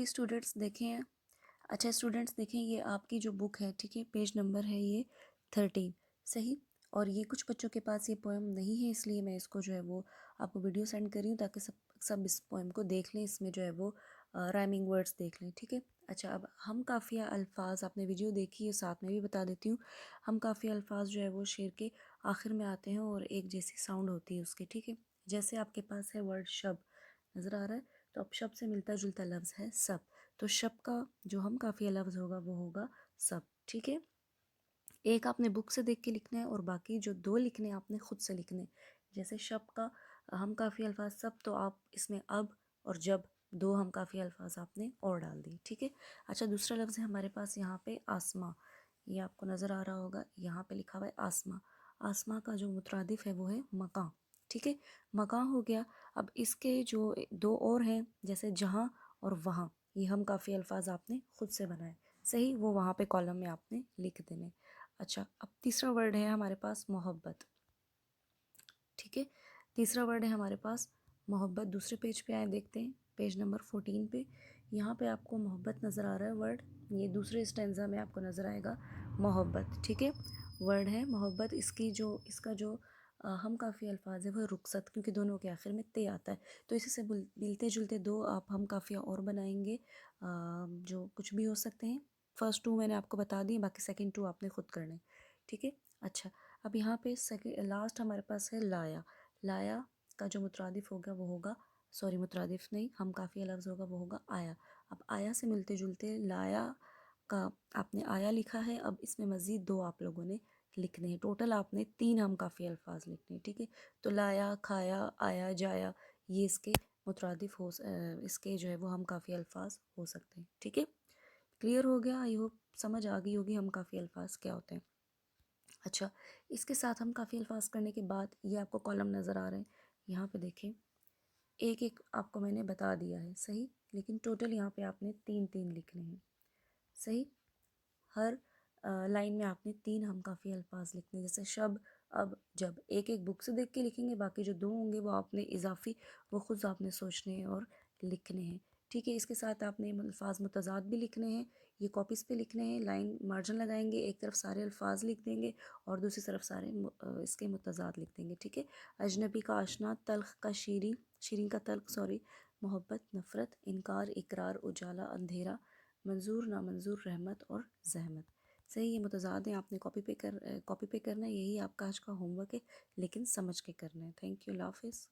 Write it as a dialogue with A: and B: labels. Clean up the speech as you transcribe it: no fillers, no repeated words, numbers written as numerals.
A: अभी स्टूडेंट्स देखें। अच्छा स्टूडेंट्स देखें, ये आपकी जो बुक है, ठीक है, पेज नंबर है ये 13, सही। और ये कुछ बच्चों के पास ये पोएम नहीं है, इसलिए मैं इसको जो है वो आपको वीडियो सेंड कर रही हूँ ताकि सब सब इस पोएम को देख लें, इसमें जो है वो राइमिंग वर्ड्स देख लें, ठीक है। अच्छा, अब हम काफ़िया अल्फाज, आपने वीडियो देखी है, साथ में भी बता देती हूँ। हम काफ़िया अल्फाज जो है वो शेर के आखिर में आते हैं और एक जैसी साउंड होती है उसकी, ठीक है। जैसे आपके पास है वर्ड शब, नज़र आ रहा है, तो अब शब से मिलता जुलता लफ्ज़ है सब, तो शब का जो हम काफ़िया लफ्ज़ होगा वो होगा सब, ठीक है। एक आपने बुक से देख के लिखना है और बाकी जो दो लिखने हैं आपने खुद से लिखने। जैसे शब का हम काफ़ी अल्फाज सब, तो आप इसमें अब और जब दो हम काफ़ी अल्फाज आपने और डाल दिए, ठीक है। अच्छा, दूसरा लफ्ज़ है हमारे पास यहाँ पे आसमां, ये आपको नज़र आ रहा होगा, यहाँ पे लिखा हुआ है आसमां। आसमां का जो मुतरादिफ है वो है मकां, ठीक है, मकां हो गया। अब इसके जो दो और हैं, जैसे जहाँ और वहाँ, ये हम काफ़ी अल्फाज आपने खुद से बनाए, सही, वो वहाँ पे कॉलम में आपने लिख देने। अच्छा, अब तीसरा वर्ड है हमारे पास मोहब्बत, ठीक है। तीसरा वर्ड है हमारे पास मोहब्बत। दूसरे पेज पे आए, देखते हैं पेज नंबर 14 पे। यहाँ पे आपको मोहब्बत नज़र आ रहा है वर्ड, ये दूसरे स्टेंजा में आपको नज़र आएगा मोहब्बत, ठीक है। वर्ड है मोहब्बत। इसका जो हम काफ़ी अल्फाज है वो रुखसत, क्योंकि दोनों के आखिर में ते आता है, तो इसी से मिलते जुलते दो आप हम काफ़िया और बनाएंगे, जो कुछ भी हो सकते हैं। फर्स्ट टू मैंने आपको बता दी, बाकी सेकंड टू आपने खुद करने, ठीक है। अच्छा, अब यहाँ पे लास्ट हमारे पास है लाया। लाया का जो मुतरादिफ होगा वो होगा, सॉरी मुतरादिफ नहीं, हम काफ़ी लफ्ज़ होगा वो होगा आया। अब आया से मिलते जुलते लाया का आपने आया लिखा है, अब इसमें मज़ीद दो आप लोगों ने लिखने हैं, टोटल आपने तीन हम काफ़ी अल्फाज लिखने हैं, ठीक है। तो लाया, खाया, आया, जाया, ये इसके मुतरादिफ हो, इसके जो है वो हम काफ़ी अल्फाज हो सकते हैं, ठीक है। क्लियर हो गया? आई होप समझ आ गई होगी हम काफ़ी अल्फाज क्या होते हैं। अच्छा, इसके साथ हम काफ़ी अल्फाज करने के बाद ये आपको कॉलम नज़र आ रहे हैं, यहाँ पे देखें, एक एक आपको मैंने बता दिया है, सही, लेकिन टोटल यहाँ पे आपने तीन तीन लिखने हैं, सही। हर लाइन में आपने तीन हम काफ़ी अल्फाज लिखने हैं, जैसे शब, अब, जब, एक एक बुक से देख के लिखेंगे, बाकी जो दो होंगे वो आपने इजाफी, वो खुद आपने सोचने हैं और लिखने हैं, ठीक है। इसके साथ आपने अल्फाज मुतज़ाद भी लिखने हैं, ये कॉपीज़ पे लिखने हैं, लाइन मार्जिन लगाएंगे, एक तरफ सारे अल्फाज लिख देंगे और दूसरी तरफ सारे इसके मुतज़ाद लिख देंगे, ठीक है। अजनबी का आशना, तल्ख का शीरीं, शीरीं का तल्ख, सॉरी, मोहब्बत, नफ़रत, इनकार, इकरार, उजाला, अंधेरा, मंजूर, नामंजूर, रहमत और जहमत, सही। ये मुतज़ाद हैं, आपने कॉपी पे करना है, यही आपका आज का होमवर्क है, लेकिन समझ के करना है। थैंक यू, अल्लाह हाफ़िज़।